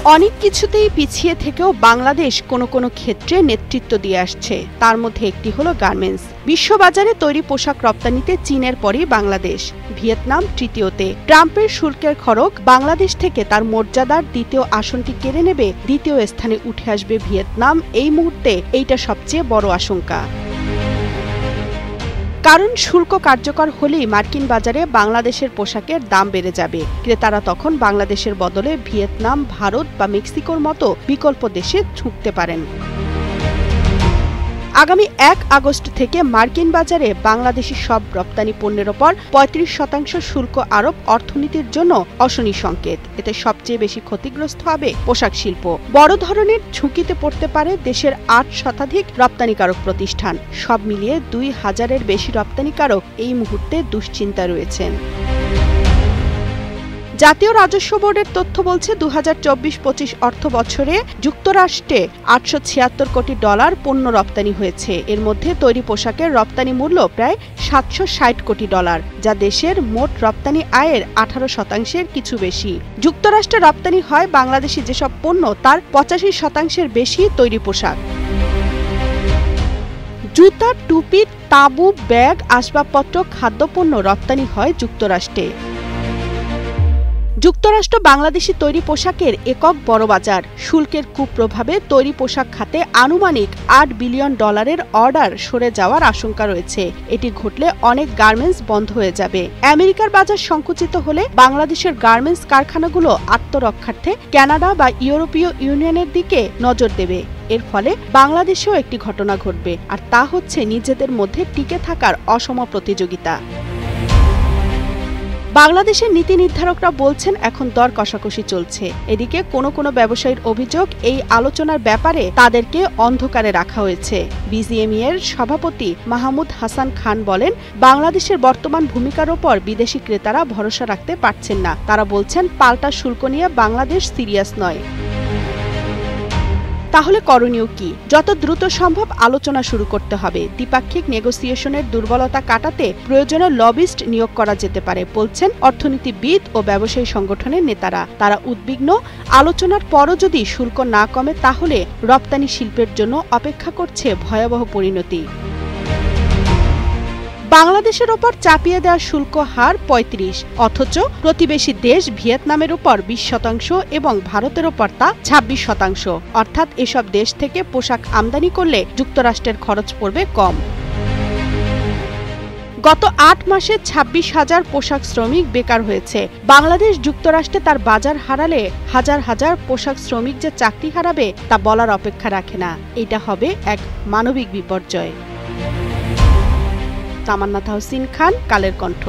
অনেক কিছুতেই পিছিয়ে থেকেও বাংলাদেশ কোনো কোনো ক্ষেত্রে নেতৃত্ব দিয়ে আসছে। তার মধ্যে একটি হলো গার্মেন্টস। বিশ্ববাজারে তৈরি পোশাক রপ্তানিতে চীনের পরই বাংলাদেশ, ভিয়েতনাম তৃতীয়তে। ট্রাম্পের শুল্কের খড়গ বাংলাদেশ থেকে তার মর্যাদার দ্বিতীয় আসনটি কেড়ে নেবে, দ্বিতীয় স্থানে উঠে আসবে ভিয়েতনাম। এই মুহূর্তে এইটা সবচেয়ে বড় আশঙ্কা। কারণ শুল্ক কার্যকর হলেই মার্কিন বাজারে বাংলাদেশের পোশাকের দাম বেড়ে যাবে। ক্রেতারা তখন বাংলাদেশের বদলে ভিয়েতনাম, ভারত বা মেক্সিকোর মতো বিকল্প দেশে ঝুঁকতে পারেন। আগামী ১ আগস্ট থেকে মার্কিন বাজারে বাংলাদেশি সব রপ্তানি পণ্যের ওপর ৩৫% শুল্ক আরোপ অর্থনীতির জন্য অশনি সংকেত। এতে সবচেয়ে বেশি ক্ষতিগ্রস্ত হবে পোশাক শিল্প। বড় ধরনের ঝুঁকিতে পড়তে পারে দেশের ৮ শতাধিক রপ্তানিকারক প্রতিষ্ঠান। সব মিলিয়ে ২,০০০-এর বেশি রপ্তানিকারক এই মুহূর্তে দুশ্চিন্তায় রয়েছেন। জাতীয় রাজস্ব বোর্ডের তথ্য বলছে ২০২৪-২৫ অর্থ বছরে যুক্তরাষ্ট্রে $৮৭৬ কোটি পণ্য রপ্তানি হয়েছে। এর মধ্যে তৈরি পোশাকের রপ্তানি মূল্য প্রায় $৭৬০ কোটি, যা দেশের মোট রপ্তানি আয়ের 18%-এর কিছু বেশি। যুক্তরাষ্ট্রে রপ্তানি হয় বাংলাদেশি যেসব পণ্য তার 85%-এর বেশি তৈরি পোশাক। জুতা, টুপি, তাঁবু, ব্যাগ, আসবাবপত্র, খাদ্যপণ্য রপ্তানি হয় যুক্তরাষ্ট্রে। যুক্তরাষ্ট্র বাংলাদেশি তৈরি পোশাকের একক বড় বাজার। শুল্কের কুপ্রভাবে তৈরি পোশাক খাতে আনুমানিক $৮ বিলিয়ন অর্ডার সরে যাওয়ার আশঙ্কা রয়েছে। এটি ঘটলে অনেক গার্মেন্টস বন্ধ হয়ে যাবে। আমেরিকার বাজার সংকুচিত হলে বাংলাদেশের গার্মেন্টস কারখানাগুলো আত্মরক্ষার্থে কানাডা বা ইউরোপীয় ইউনিয়নের দিকে নজর দেবে। এর ফলে বাংলাদেশেও একটি ঘটনা ঘটবে, আর তা হচ্ছে নিজেদের মধ্যে টিকে থাকার অসম প্রতিযোগিতা। বাংলাদেশের নীতি নির্ধারকরা বলছেন এখন দর কষাকষি চলছে। এদিকে কোনো কোনো ব্যবসায়ীর অভিযোগ, এই আলোচনার ব্যাপারে তাদেরকে অন্ধকারে রাখা হয়েছে। বিজিএমইএর সভাপতি মাহমুদ হাসান খান বলেন, বাংলাদেশের বর্তমান ভূমিকার ওপর বিদেশি ক্রেতারা ভরসা রাখতে পারছেন না। তারা বলছেন পাল্টা শুল্ক নিয়ে বাংলাদেশ সিরিয়াস নয়। তাহলে করণীয় কি? যত দ্রুত সম্ভব আলোচনা শুরু করতে হবে। দ্বিপাক্ষিক নেগোসিয়েশনের দুর্বলতা কাটাতে প্রয়োজনে লবিস্ট নিয়োগ করা যেতে পারে বলছেন অর্থনীতিবিদ ও ব্যবসায়ী সংগঠনের নেতারা। তারা উদ্বিগ্ন, আলোচনার পরও যদি শুল্ক না কমে তাহলে রপ্তানি শিল্পের জন্য অপেক্ষা করছে ভয়াবহ পরিণতি। বাংলাদেশের ওপর চাপিয়ে দেওয়া শুল্ক হার ৩৫, অথচ প্রতিবেশী দেশ ভিয়েতনামের উপর ২০% এবং ভারতের ওপর তা ২৬%। অর্থাৎ এসব দেশ থেকে পোশাক আমদানি করলে যুক্তরাষ্ট্রের খরচ পড়বে কম। গত ৮ মাসে ২৬,০০০ পোশাক শ্রমিক বেকার হয়েছে। বাংলাদেশ যুক্তরাষ্ট্রে তার বাজার হারালে হাজার হাজার পোশাক শ্রমিক যে চাকরি হারাবে তা বলার অপেক্ষা রাখে না। এটা হবে এক মানবিক বিপর্যয়। তামান্না তাহসিন খান, কালের কণ্ঠ।